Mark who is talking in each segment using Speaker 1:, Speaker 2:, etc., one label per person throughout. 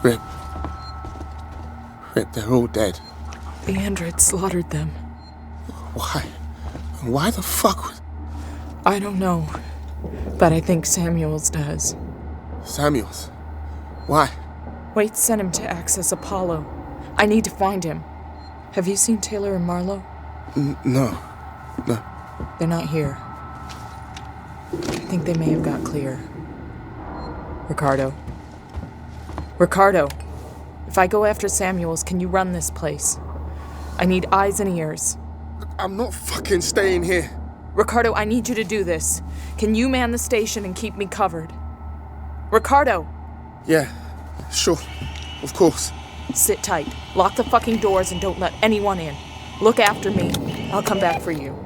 Speaker 1: Rip. Rip, they're all dead.
Speaker 2: The androids slaughtered them.
Speaker 1: Why? Why the fuck would...
Speaker 2: I don't know, but I think Samuels does.
Speaker 1: Samuels? Why?
Speaker 2: Waite sent him to access Apollo. I need to find him. Have you seen Taylor and Marlowe?
Speaker 1: No.
Speaker 2: They're not here. I think they may have got clear. Ricardo, if I go after Samuels, can you run this place? I need eyes and ears.
Speaker 1: I'm not fucking staying here.
Speaker 2: Ricardo, I need you to do this. Can you man the station and keep me covered? Ricardo!
Speaker 1: Yeah, sure. Of course.
Speaker 2: Sit tight. Lock the fucking doors and don't let anyone in. Look after me. I'll come back for you.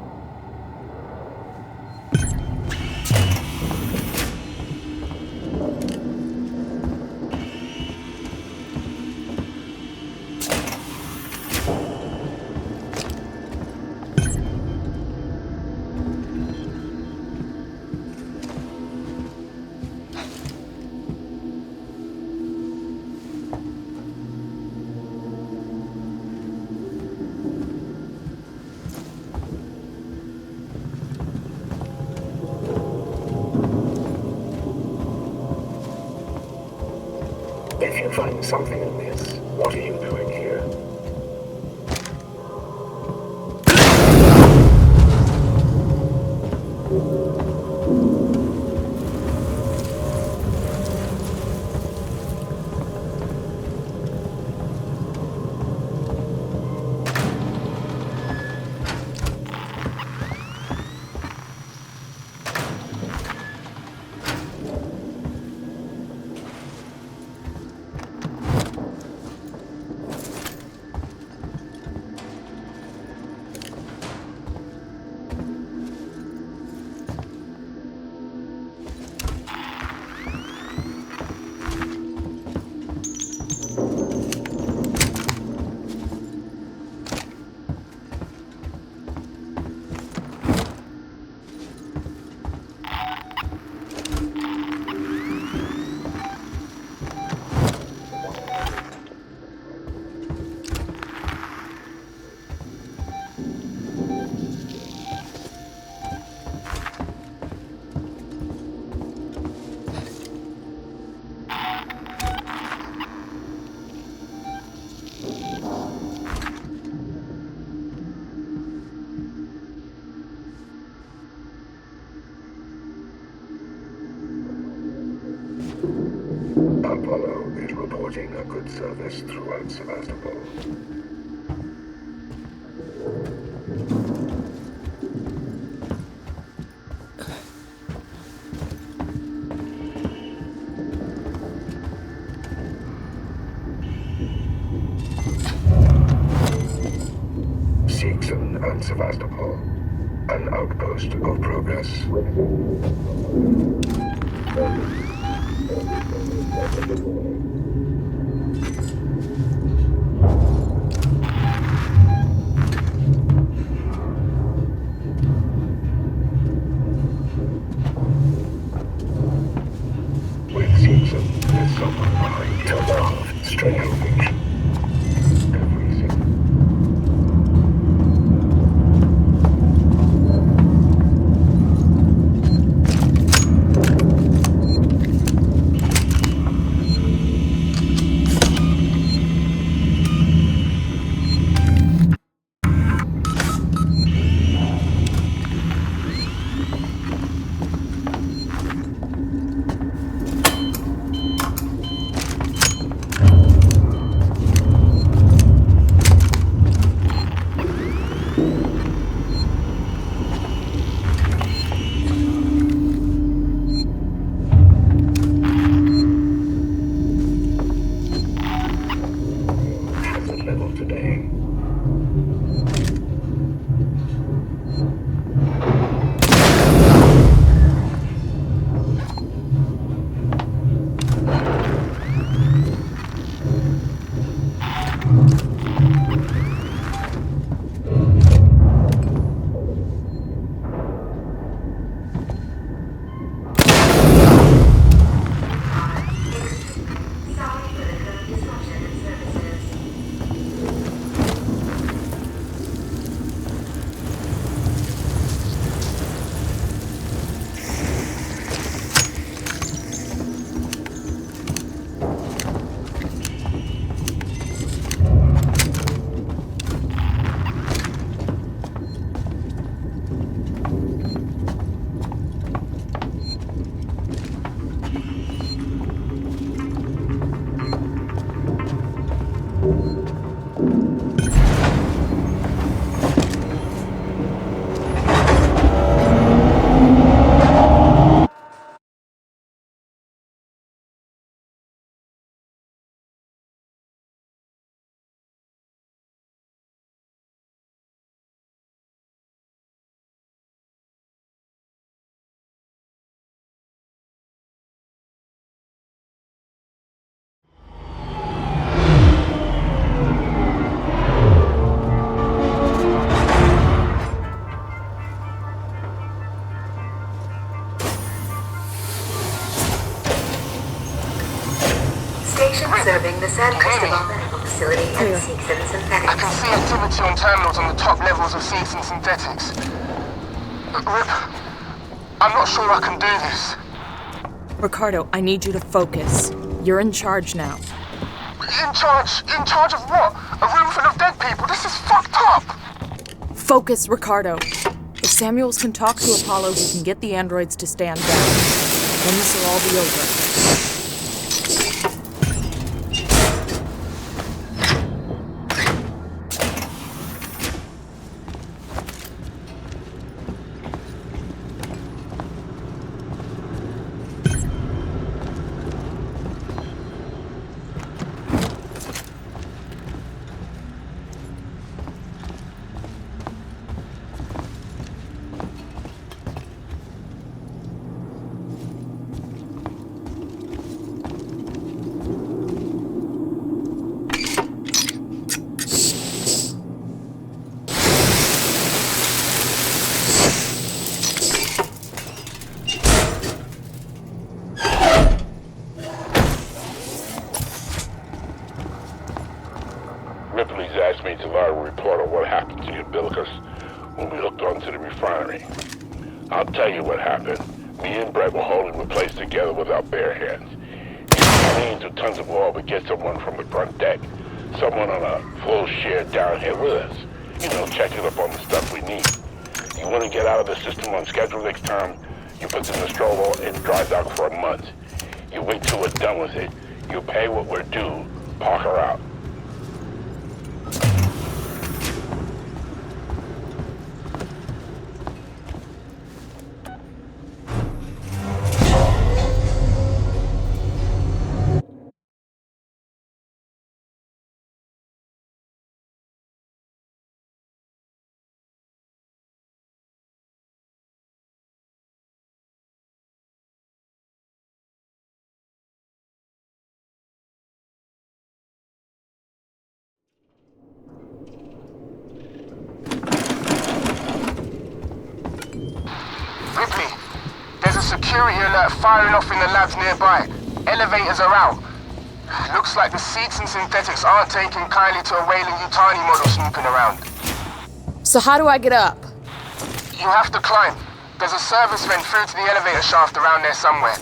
Speaker 3: If you find something in this, what are you doing here? Apollo is reporting a good service throughout Sevastopol. Seegson and Sevastopol, an outpost of progress. With Seegson, there's someone behind telegraph, strange. Everything. medical facility at Seeks and Synthetics.
Speaker 1: I can see activity on terminals on the top levels of Seeks and Synthetics. Rip, I'm not sure I can do this.
Speaker 2: Ricardo, I need you to focus. You're in charge now.
Speaker 1: In charge? In charge of what? A room full of dead people? This is fucked up!
Speaker 2: Focus, Ricardo. If Samuels can talk to Apollo, he can get the androids to stand down. Then this will all be over.
Speaker 4: Ripley's asked me to log a report on what happened to the umbilicus when we hooked onto the refinery. I'll tell you what happened. Me and Brett were holding the place together with our bare hands. Millions of tons of oil would get someone from the front deck. Someone on a full share down here with us. You know, checking up on the stuff we need. You want to get out of the system on schedule next time, you put the Nostromo in dry dock for a month. You wait till we're done with it. You pay what we're due. Park her out.
Speaker 1: Ripley, there's a security alert firing off in the labs nearby. Elevators are out. Looks like the Seeks and Synthetics aren't taking kindly to a Weyland-Yutani model snooping around.
Speaker 2: So how do I get up?
Speaker 1: You have to climb. There's a service vent through to the elevator shaft around there somewhere.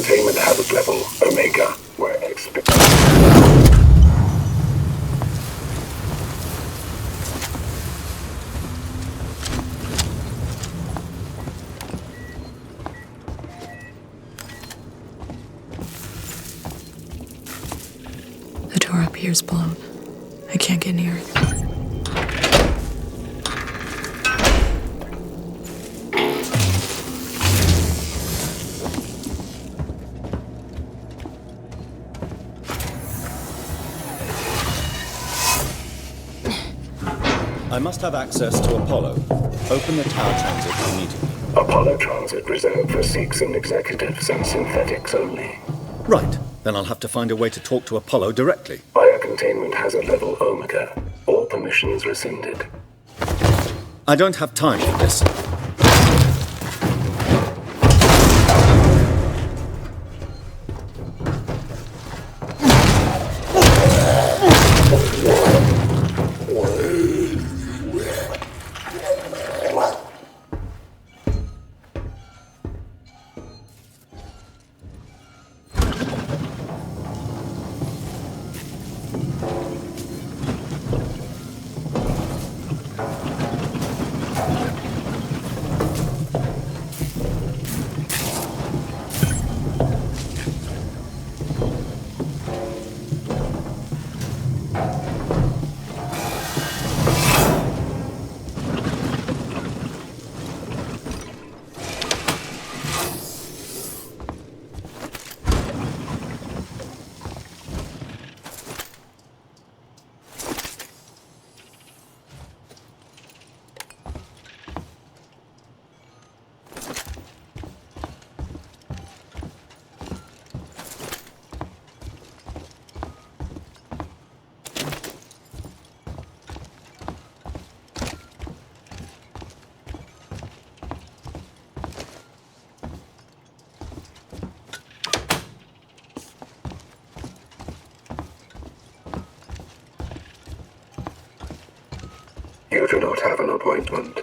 Speaker 3: containment hazard level Omega, where expect.
Speaker 2: The door up here's blown. I can't get near it.
Speaker 5: I must have access to Apollo. Open the tower transit immediately.
Speaker 3: Apollo transit reserved for Seegson executives and synthetics only.
Speaker 5: Right. Then I'll have to find a way to talk to Apollo directly.
Speaker 3: Via containment hazard level Omega. All permissions rescinded.
Speaker 5: I don't have time for this.
Speaker 3: You do not have an appointment.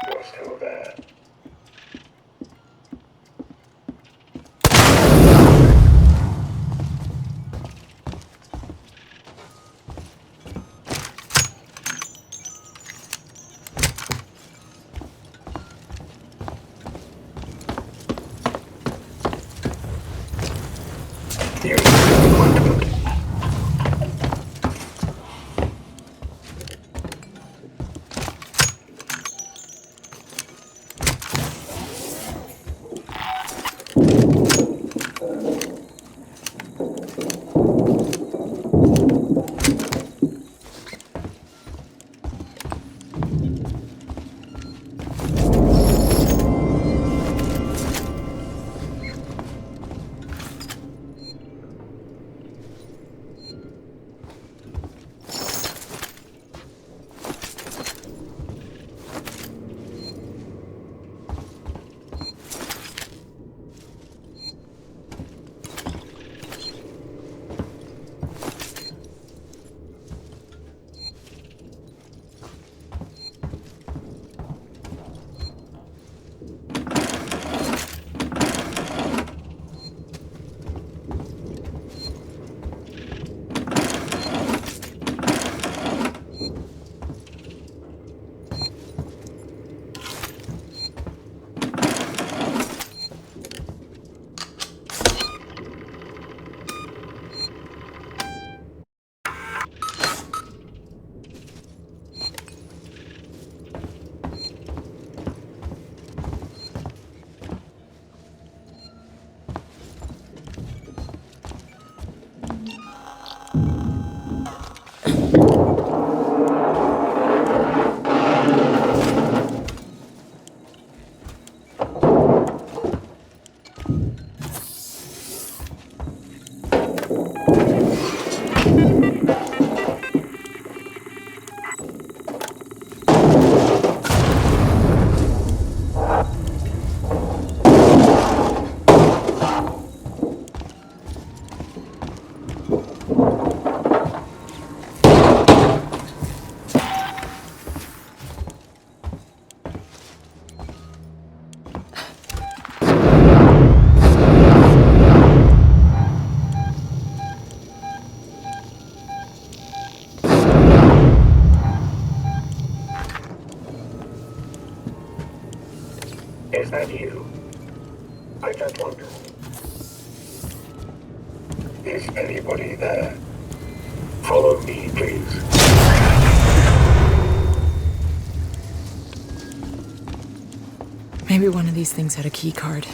Speaker 3: You're still there. You need an appointment. Is anybody there? Follow me, please.
Speaker 2: Maybe one of these things had a key card.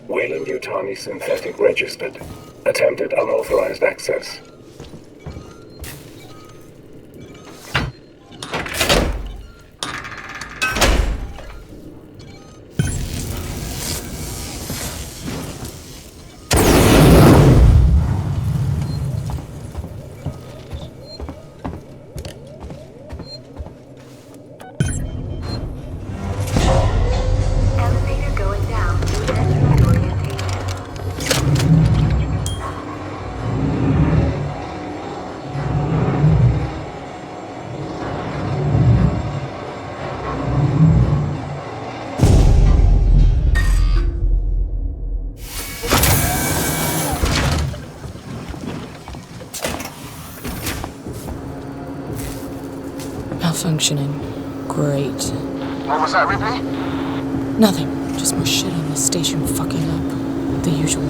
Speaker 3: Weyland-Yutani synthetic registered. Attempted unauthorized access.
Speaker 6: Elevator going down. New orientation.
Speaker 2: Malfunctioning. Great.
Speaker 1: What was that, Ripley?
Speaker 2: Nothing. Just more shit on this station fucking up. The usual.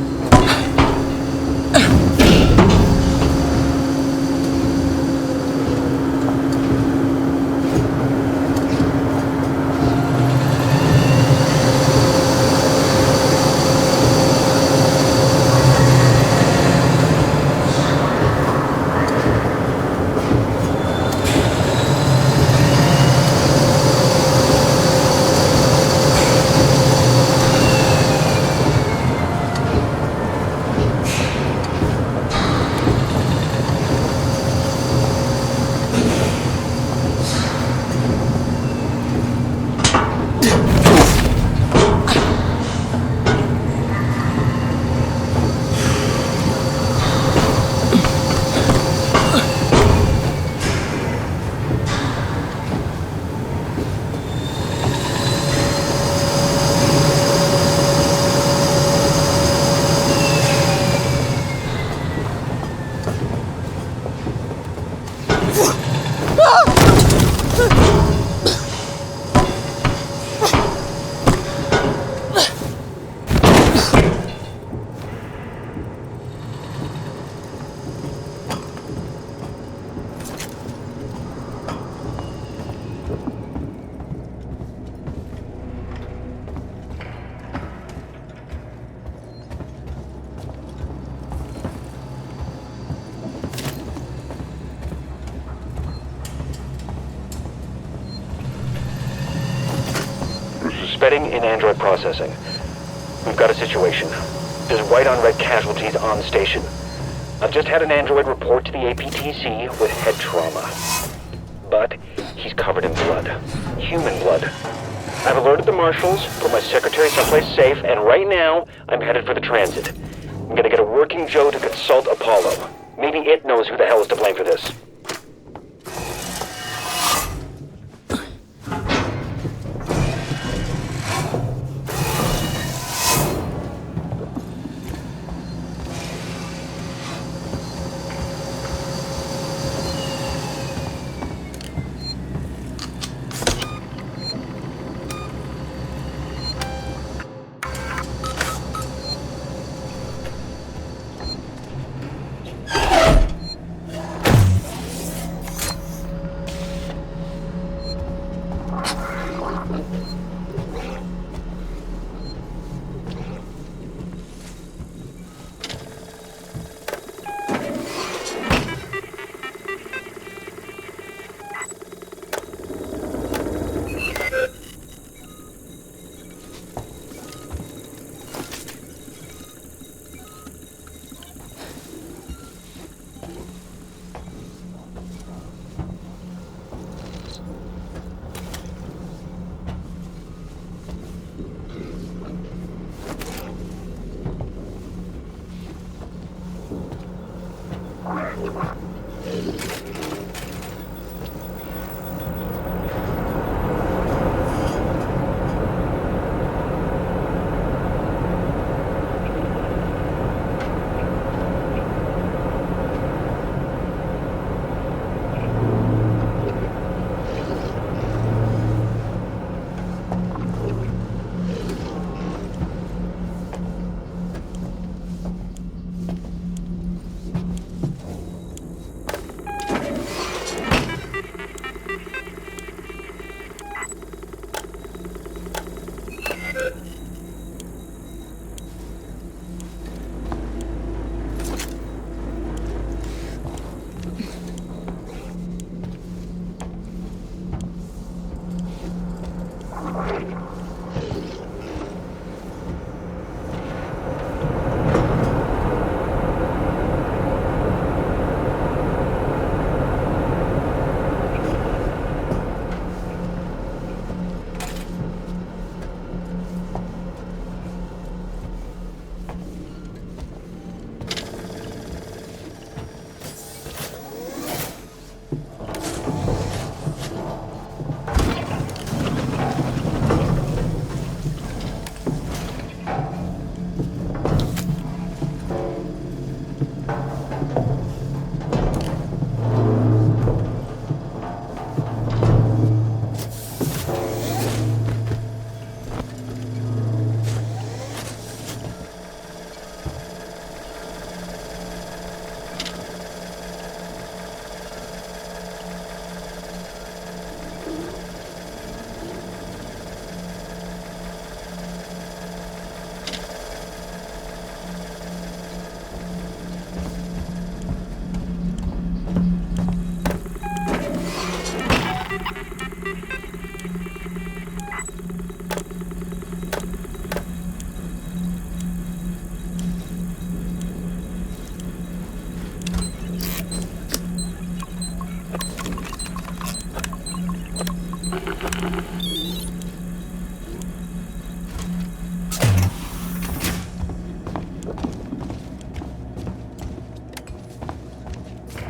Speaker 7: Suspending in Android processing. We've got a situation. There's white on red casualties on station. I've just had an android report to the APTC with head trauma. But he's covered in blood. Human blood. I've alerted the marshals, put my secretary someplace safe, and right now, I'm headed for the transit. I'm gonna get a working Joe to consult Apollo. Maybe it knows who the hell is to blame for this.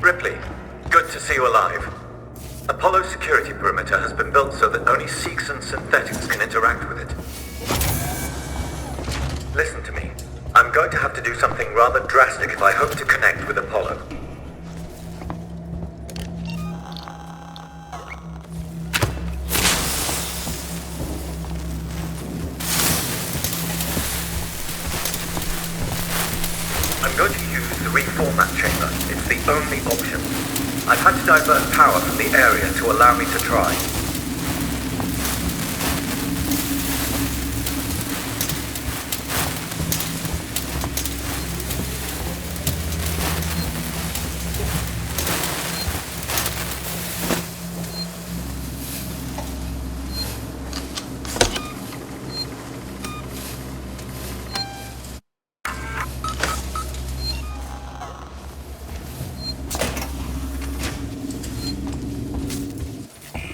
Speaker 8: Ripley, good to see you alive. Apollo's security perimeter has been built so that only Seegson synthetics can interact with it. Listen to me. I'm going to have to do something rather drastic if I hope to connect with Apollo. I'm going to use the reformat chamber. It's the only option. I've had to divert power from the area to allow me to try.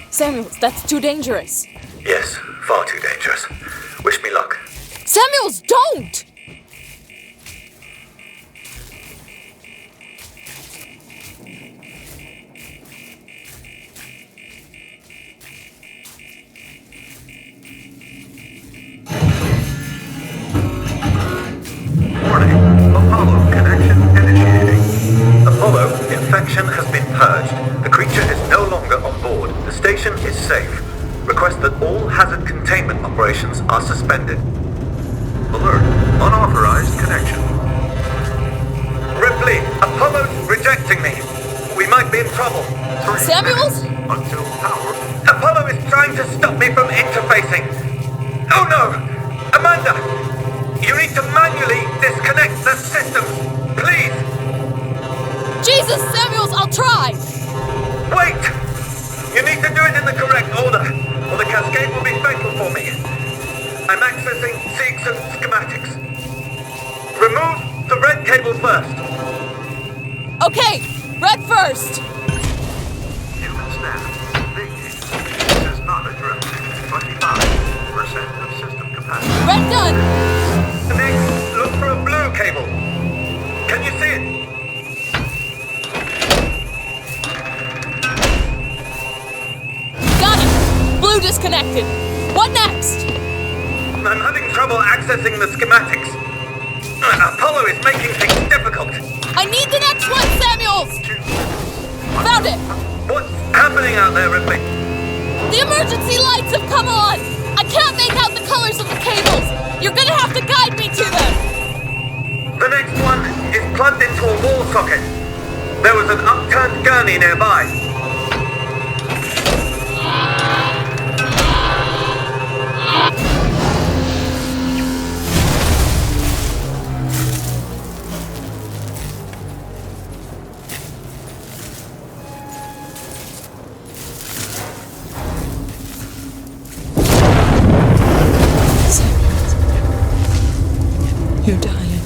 Speaker 2: Samuels, that's too dangerous.
Speaker 8: Yes, far too dangerous. Wish me luck.
Speaker 2: Samuels, don't!
Speaker 8: Warning. Apollo connection initiating. Apollo, infection has been purged. The creature is no longer on board. The station is safe. Request that all hazard containment operations are suspended. Alert. Unauthorized connection. Ripley, Apollo's rejecting me. We might be in trouble.
Speaker 2: Samuels?
Speaker 8: Until power. Apollo is trying to stop me from interfacing. Oh no! Amanda! You need to manually disconnect the system. Please!
Speaker 2: Jesus, Samuels, I'll try!
Speaker 8: Wait! You need to do it in the correct order, or the cascade will be fatal for me. I'm accessing Seegson schematics. Remove the red cable first.
Speaker 2: Okay, red first!
Speaker 8: Human staff, vacated. This is not a drill. 25% of system capacity.
Speaker 2: Red done!
Speaker 8: Next, look for a blue cable. Can you see it?
Speaker 2: Got it! Blue disconnected. What next?
Speaker 8: I'm having trouble accessing the schematics. Apollo is making things difficult.
Speaker 2: I need the next one, Samuels! Found it!
Speaker 8: What's happening out there, Ripley?
Speaker 2: The emergency lights have come on! I can't make out the colors of the cables! You're gonna have to guide me to them!
Speaker 8: The next one is plugged into a wall socket. There was an upturned gurney nearby.
Speaker 2: You're dying.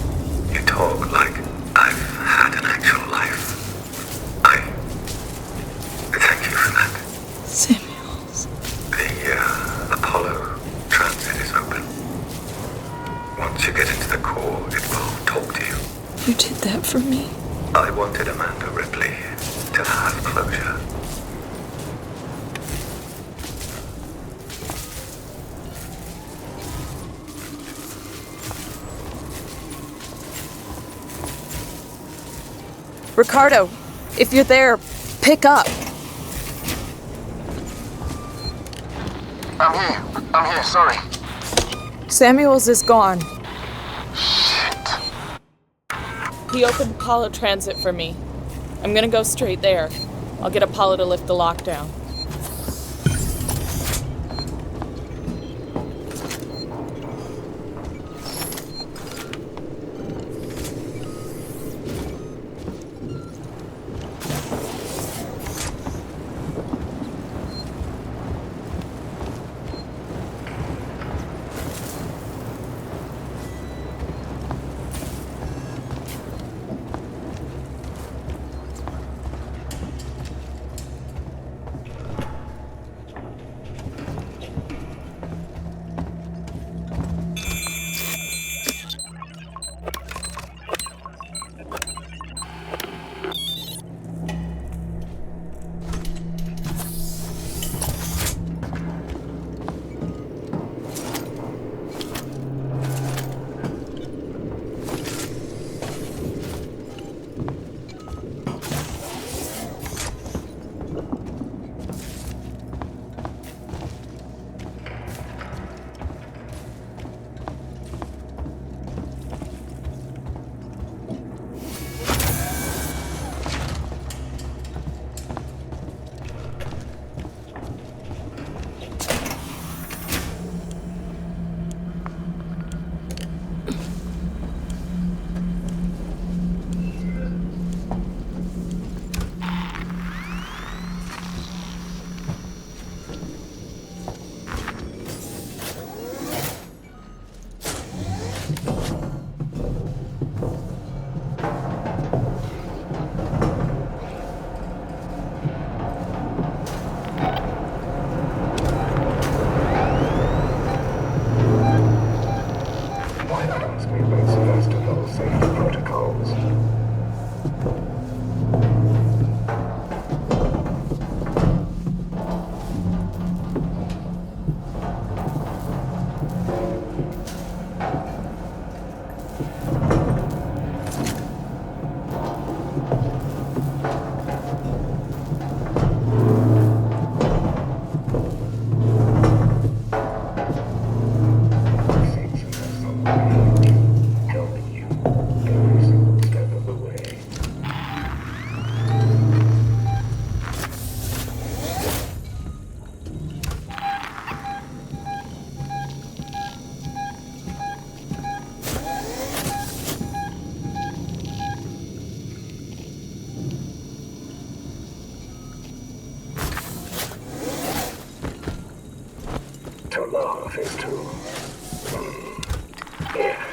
Speaker 8: You talk like I've had an actual life. I thank you for that.
Speaker 2: Samuels.
Speaker 8: The Apollo transit is open. Once you get into the core, it will talk to you.
Speaker 2: You did that for me.
Speaker 8: I wanted Amanda Ripley to have closure.
Speaker 2: Ricardo, if you're there, pick up.
Speaker 1: I'm here, sorry.
Speaker 2: Samuels is gone.
Speaker 1: Shit.
Speaker 2: He opened Apollo Transit for me. I'm gonna go straight there. I'll get Apollo to lift the lockdown.
Speaker 3: Phase 2. Yeah.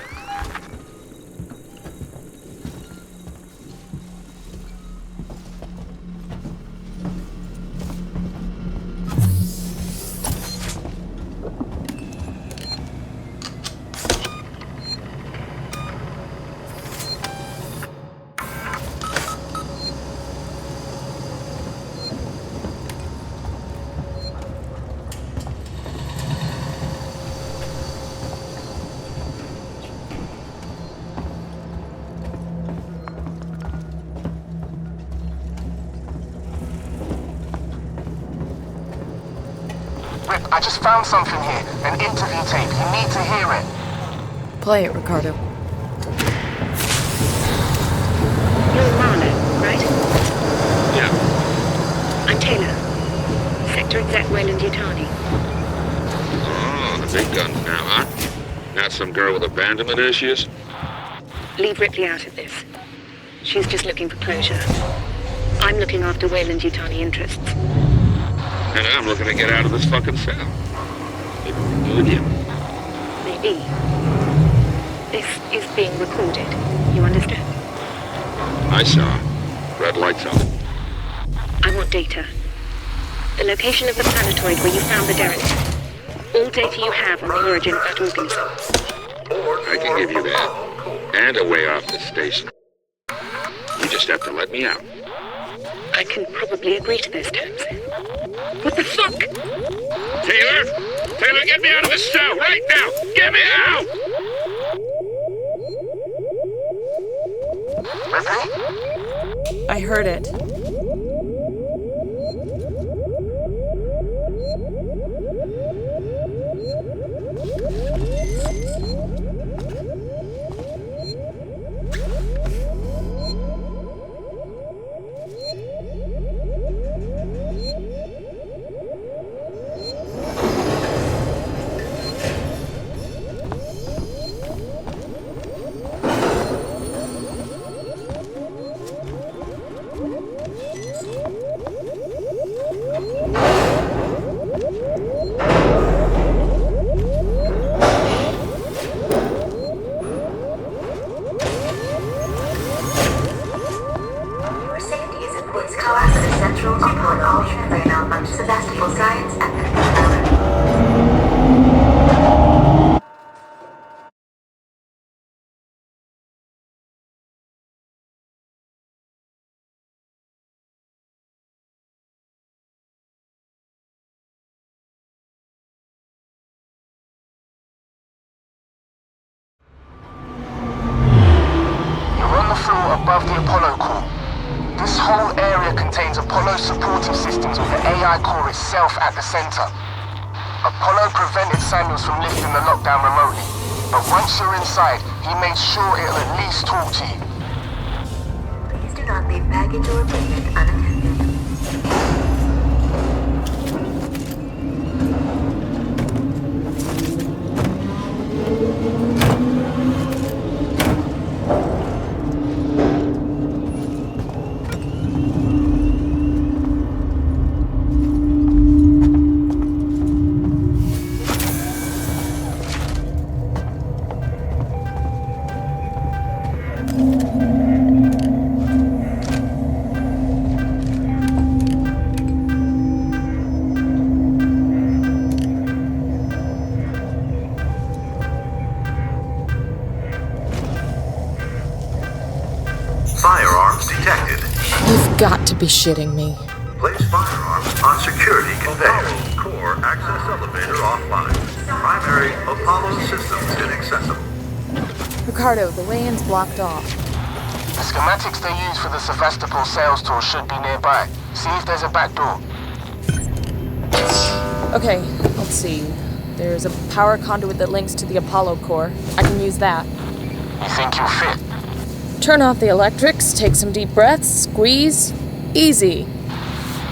Speaker 1: Rip, I just found something here. An interview tape. You need to hear it.
Speaker 2: Play it, Ricardo.
Speaker 9: You're Marlowe, right?
Speaker 10: Yeah.
Speaker 9: I'm Taylor. Sector Exec Wayland Yutani.
Speaker 10: Oh, the big guns now, huh? Not some girl with abandonment issues?
Speaker 9: Leave Ripley out of this. She's just looking for closure. I'm looking after Wayland Yutani interests.
Speaker 10: And I'm looking to get out of this fucking cell. Maybe we can do it again.
Speaker 9: Maybe. This is being recorded. You understand?
Speaker 10: I saw. Red lights on.
Speaker 9: I want data. The location of the planetoid where you found the derelict. All data you have on the origin of that organism.
Speaker 10: I can give you that. And a way off the station. You just have to let me out.
Speaker 9: I can probably agree to those terms. What the fuck?
Speaker 10: Taylor! Taylor, get me out of this cell right now! Get me out!
Speaker 2: I heard it.
Speaker 6: Sebastopol Science and
Speaker 1: above the Apollo core. This whole area contains Apollo supporting systems with the AI core itself at the center. Apollo prevented Samuels from lifting the lockdown remotely, but once you're inside, he made sure it'll at least talk to you.
Speaker 6: Please do not leave baggage or equipment unattended.
Speaker 8: Firearms detected.
Speaker 2: You've got to be shitting me.
Speaker 8: Place firearms on security conveyor. Core access elevator offline. Primary Apollo systems inaccessible.
Speaker 2: Ricardo, the way-in's blocked off.
Speaker 1: The schematics they use for the Sevastopol sales tour should be nearby. See if there's a back door.
Speaker 2: Okay, let's see. There's a power conduit that links to the Apollo core. I can use that.
Speaker 1: You think you'll fit?
Speaker 2: Turn off the electrics, take some deep breaths, squeeze. Easy.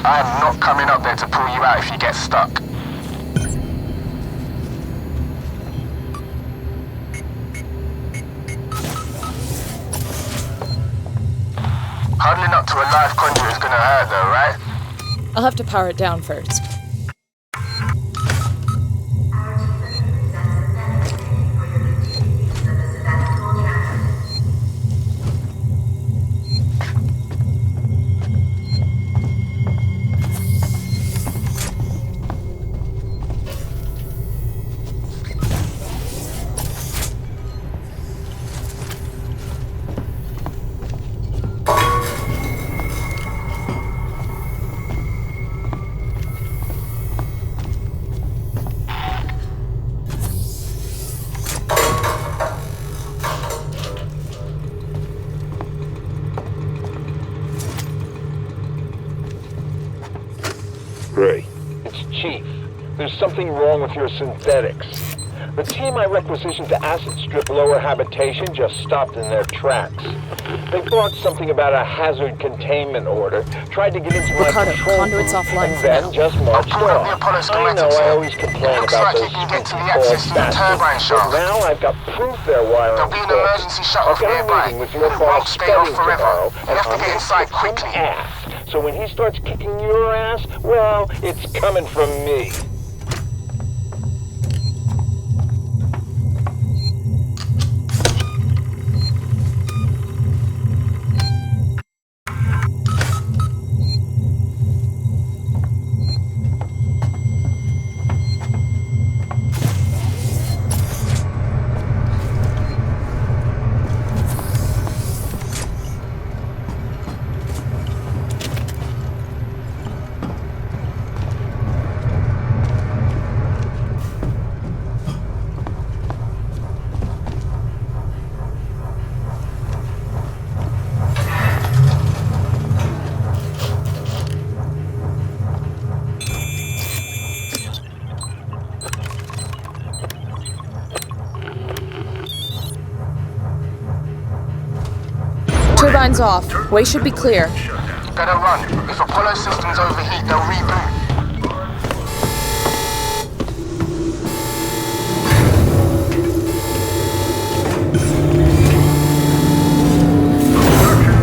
Speaker 1: I'm not coming up there to pull you out if you get stuck. Huddling up to a live conduit is gonna hurt though, right?
Speaker 2: I'll have to power it down first.
Speaker 11: something wrong with your synthetics. The team I requisitioned to acid strip lower habitation just stopped in their tracks. They thought something about a hazard containment order, tried to get into my
Speaker 2: Ricardo,
Speaker 11: control
Speaker 2: conduit's
Speaker 11: room,
Speaker 2: offline
Speaker 11: and
Speaker 2: for
Speaker 11: then
Speaker 2: now.
Speaker 11: just marched
Speaker 1: Pulled up
Speaker 11: off.
Speaker 1: the Apollo
Speaker 11: I know,
Speaker 1: schematics
Speaker 11: I
Speaker 1: here.
Speaker 11: always complain
Speaker 1: Looks
Speaker 11: about
Speaker 1: like
Speaker 11: those
Speaker 1: you can get to the
Speaker 11: spooky
Speaker 1: access to the
Speaker 11: bastards.
Speaker 1: turbine shaft.
Speaker 11: But now I've got proof they're wiring
Speaker 1: There'll be an
Speaker 11: crooked.
Speaker 1: emergency shut-off
Speaker 11: I've got
Speaker 1: nearby.
Speaker 11: a meeting with your
Speaker 1: It
Speaker 11: boss
Speaker 1: won't stay off
Speaker 11: Spedding
Speaker 1: forever.
Speaker 11: tomorrow,
Speaker 1: You
Speaker 11: and
Speaker 1: have to
Speaker 11: I'm
Speaker 1: get
Speaker 11: gonna
Speaker 1: inside
Speaker 11: kick some
Speaker 1: quickly.
Speaker 11: ass. So when he starts kicking your ass, well, it's coming from me.
Speaker 2: Turbine's off. Way should be clear.
Speaker 1: Better run. If Apollo systems overheat, they'll reboot.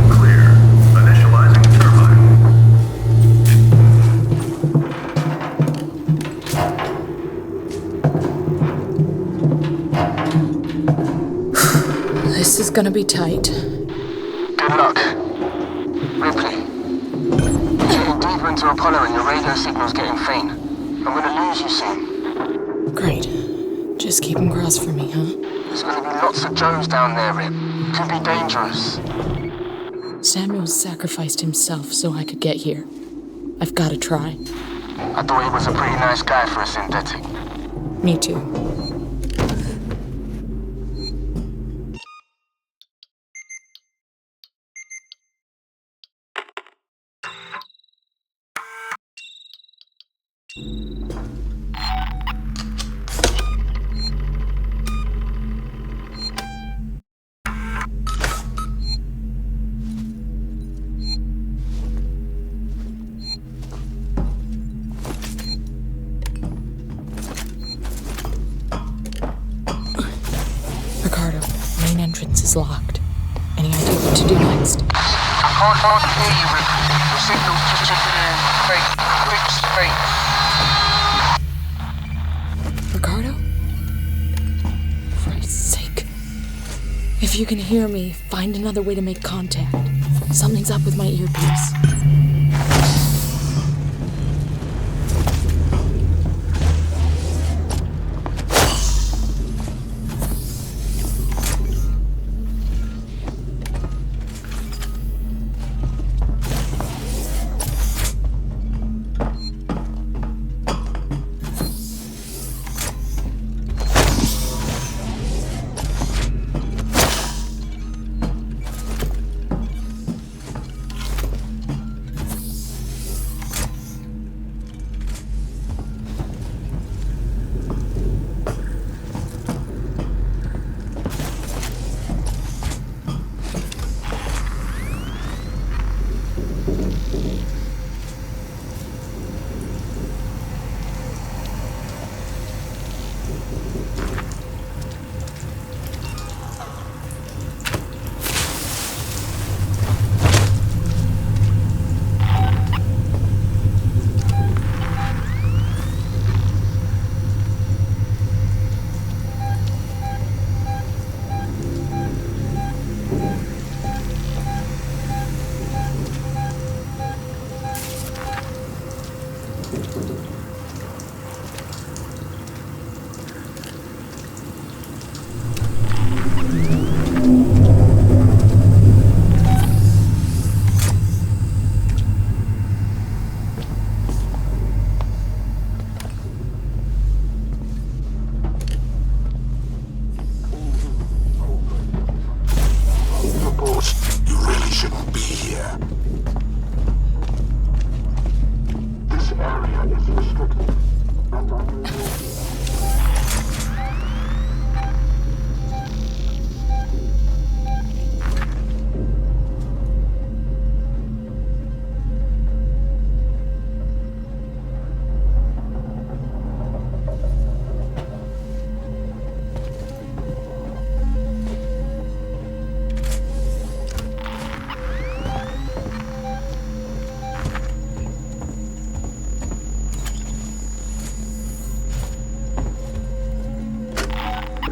Speaker 8: Clear. Initializing turbine.
Speaker 2: This is gonna be tight.
Speaker 1: Good luck. Ripley. You're getting deeper into Apollo and your radio signal's getting faint. I'm gonna lose you soon.
Speaker 2: Great. Just keep him crossed for me, huh?
Speaker 1: There's gonna be lots of Joes down there, Rip. Could be dangerous.
Speaker 2: Samuel sacrificed himself so I could get here. I've gotta try.
Speaker 1: I thought he was a pretty nice guy for a synthetic.
Speaker 2: Me too. Ricardo, main entrance is locked. Any idea what to do next?
Speaker 1: I can't hardly hear you, Ripley. Your signal's just chipping in. Fake.
Speaker 2: Ricardo? For Christ's sake. If you can hear me, find another way to make contact. Something's up with my earpiece.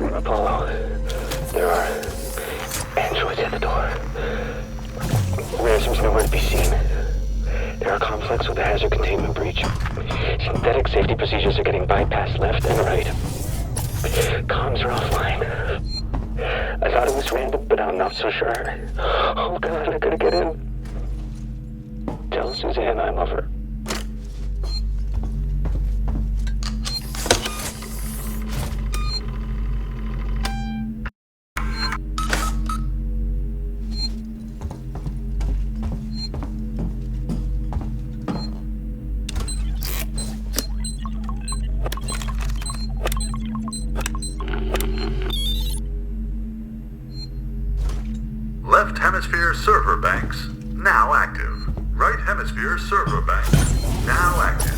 Speaker 7: Apollo, there are androids at the door. Ransom's nowhere to be seen. There are conflicts with the hazard containment breach. Synthetic safety procedures are getting bypassed left and right. Comms are offline. I thought it was random, but I'm not so sure. Oh God, I gotta get in. Tell Suzanne I love her.
Speaker 8: Left hemisphere server banks now active. Right hemisphere server banks now active.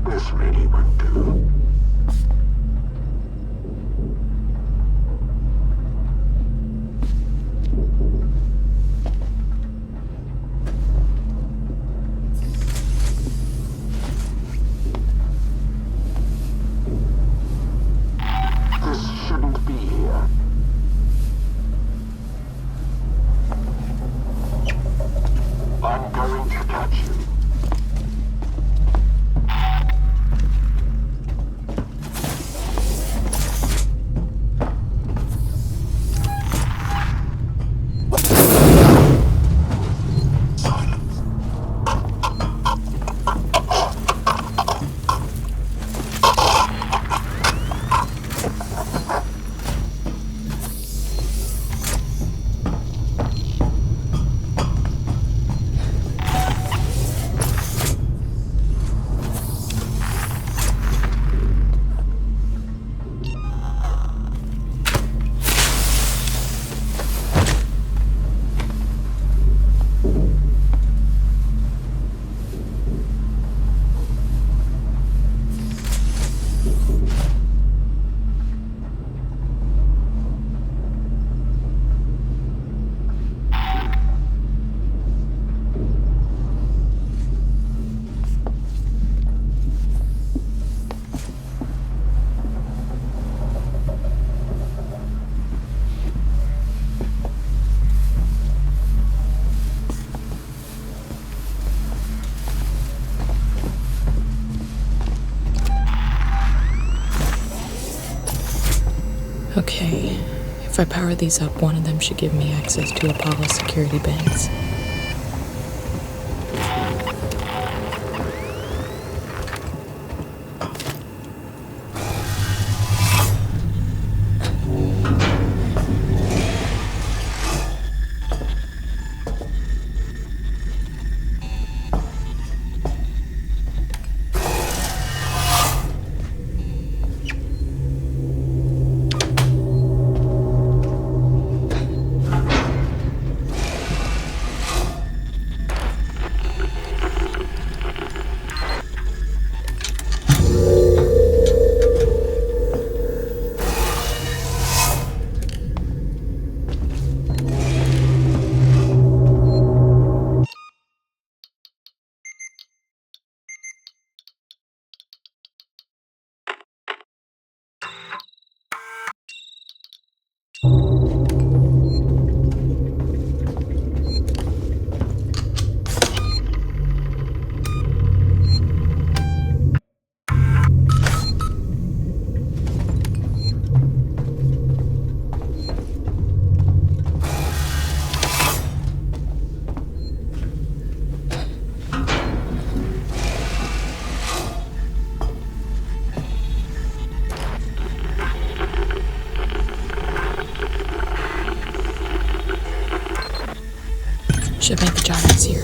Speaker 3: This really won't do. I'm going to catch you.
Speaker 2: Okay, if I power these up, one of them should give me access to Apollo security banks. Should make the job easier.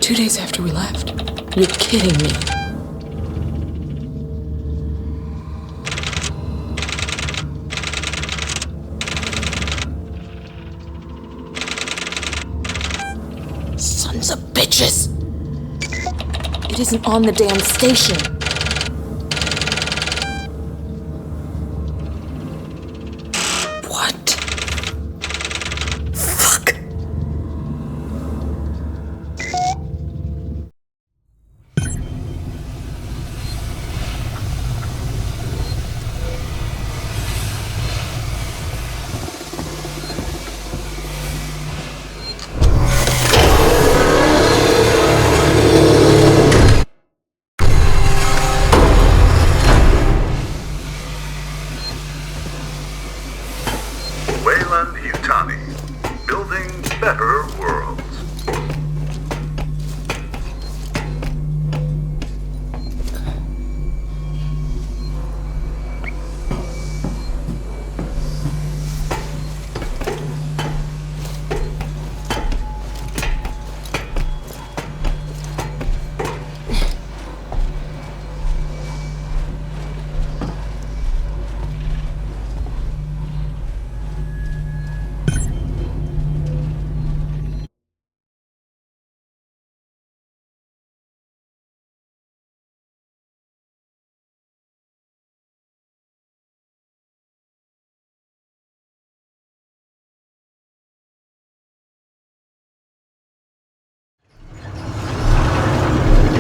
Speaker 2: 2 days after we left. You're kidding me. Sons of bitches! It isn't on the damn station. What? Fuck.
Speaker 8: Wayland Yutani, building better worlds.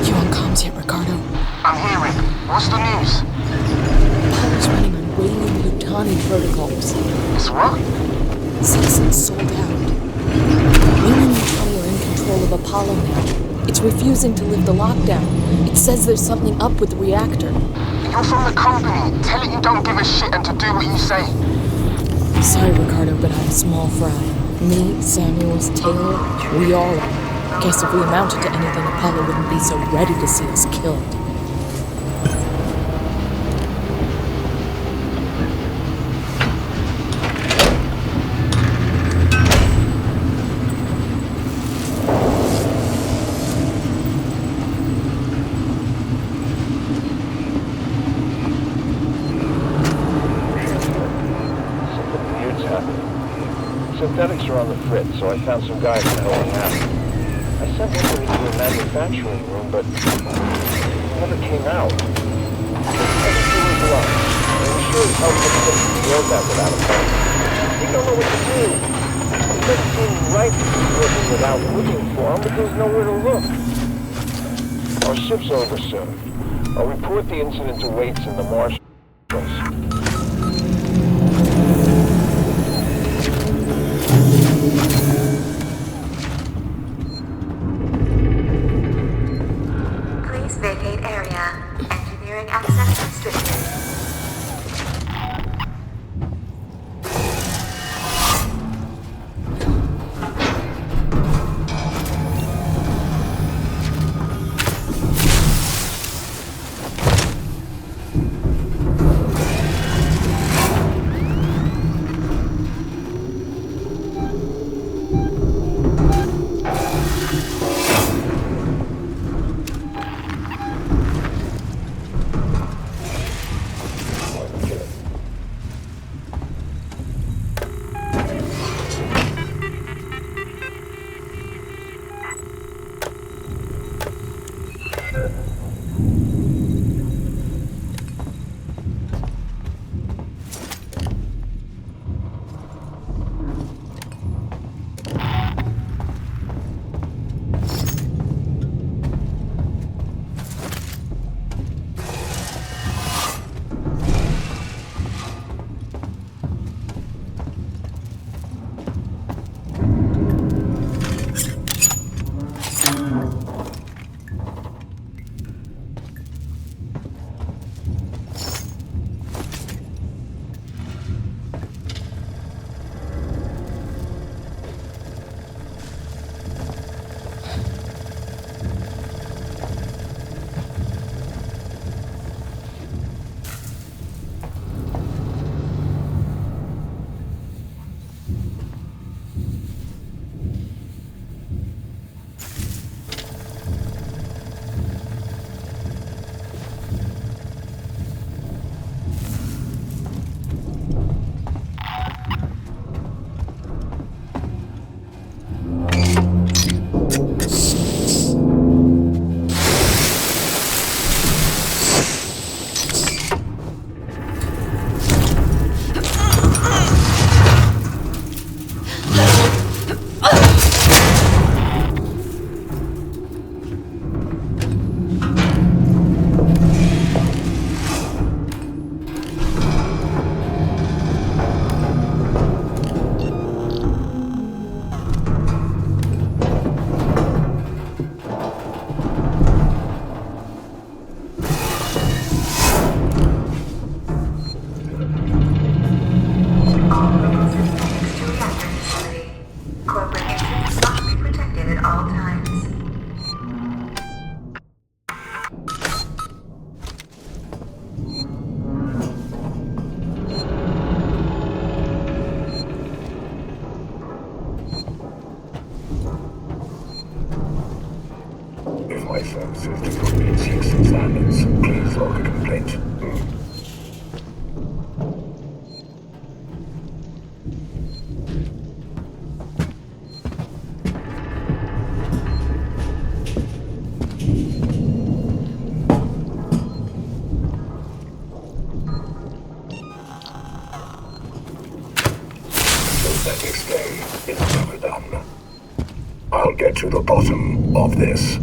Speaker 2: You on comms yet, Ricardo?
Speaker 1: I'm hearing. What's the news?
Speaker 2: Apollo's running on Wayland Yutani protocols.
Speaker 1: It's what?
Speaker 2: Citizens sold out. Wayland Yutani are in control of Apollo now. It's refusing to lift the lockdown. It says there's something up with the reactor.
Speaker 1: You're from the company. Tell it you don't give a shit and to do what you say.
Speaker 2: Sorry, Ricardo, but I'm a small fry. Me, Samuels, Taylor, we all are. Guess if we amounted to anything, Apollo wouldn't be so ready to see us killed.
Speaker 11: Something weird's happening. Synthetics are on the fritz, so I found some guys to help me out. I sent one into a manufacturing room, but it never came out. Everything was locked. I'm sure as hell couldn't get the world out without a phone. We don't know what to do. It doesn't seem right to keep working without looking for them, but there's nowhere to look. Our ship's over soon. I'll report the incident to Waits and the marshals.
Speaker 6: Please vacate area. Engineering access restricted.
Speaker 3: Synthetics Day is never done. I'll get to the bottom of this.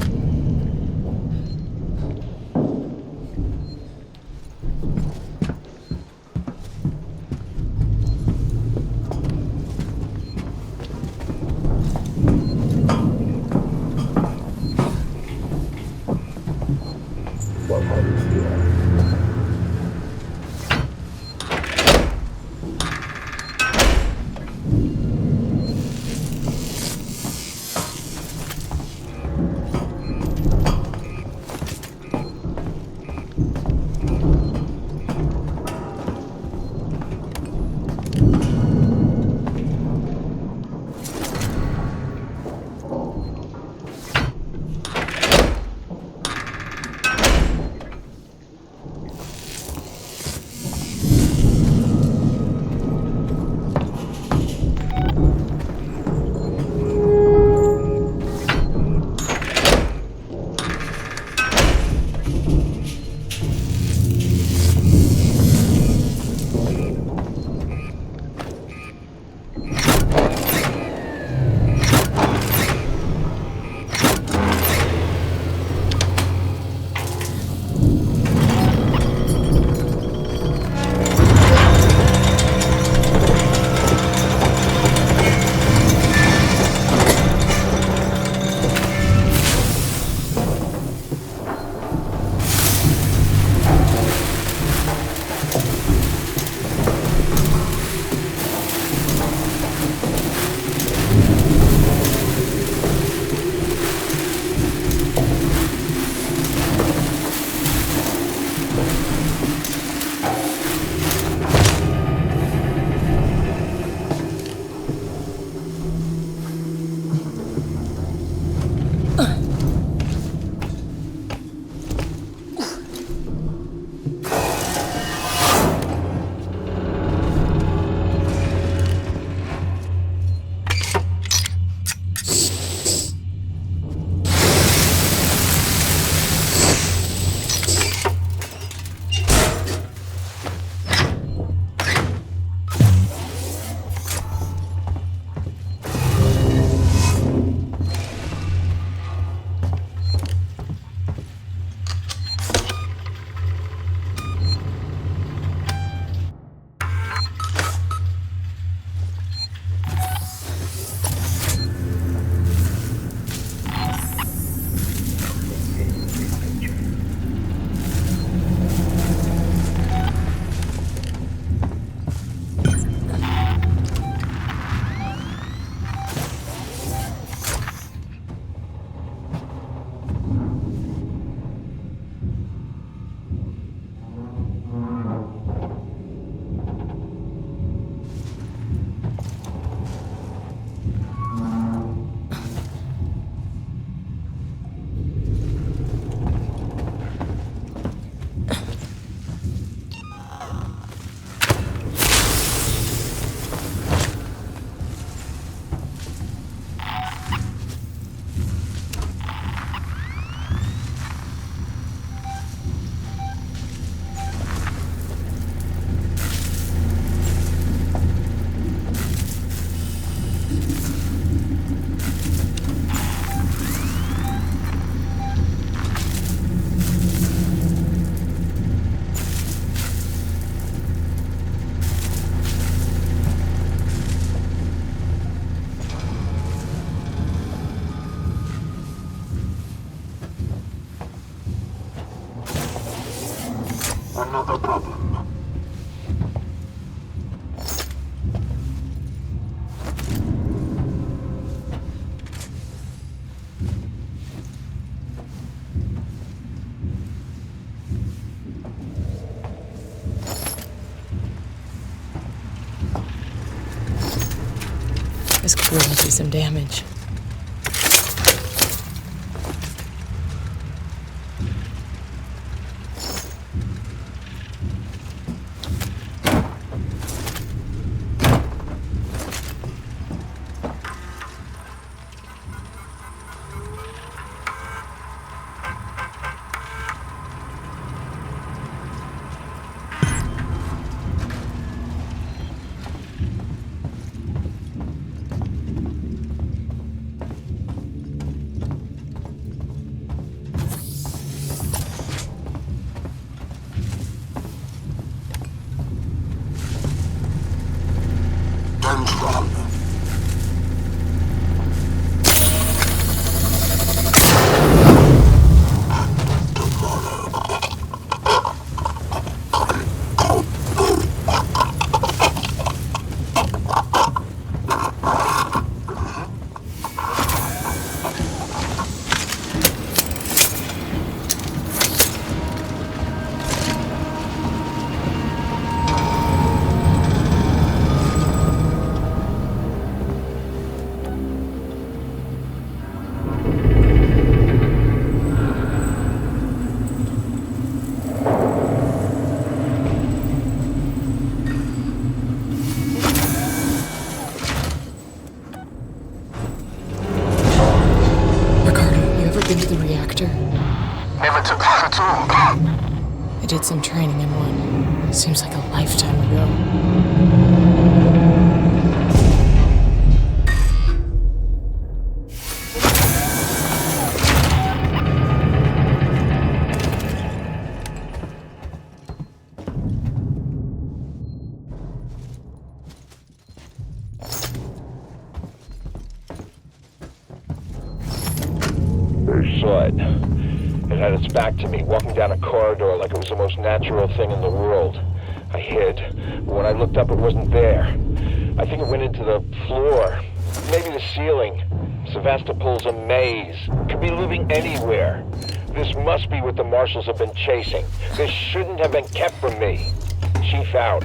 Speaker 3: Another problem.
Speaker 2: This could really do some damage. Been to the reactor?
Speaker 1: Never took that at all.
Speaker 2: I did some training in one. Seems like a lifetime ago.
Speaker 11: Saw it. It had its back to me, walking down a corridor like it was the most natural thing in the world. I hid, but when I looked up, it wasn't there. I think it went into the floor, maybe the ceiling. Sevastopol's a maze. Could be living anywhere. This must be what the marshals have been chasing. This shouldn't have been kept from me. Chief out.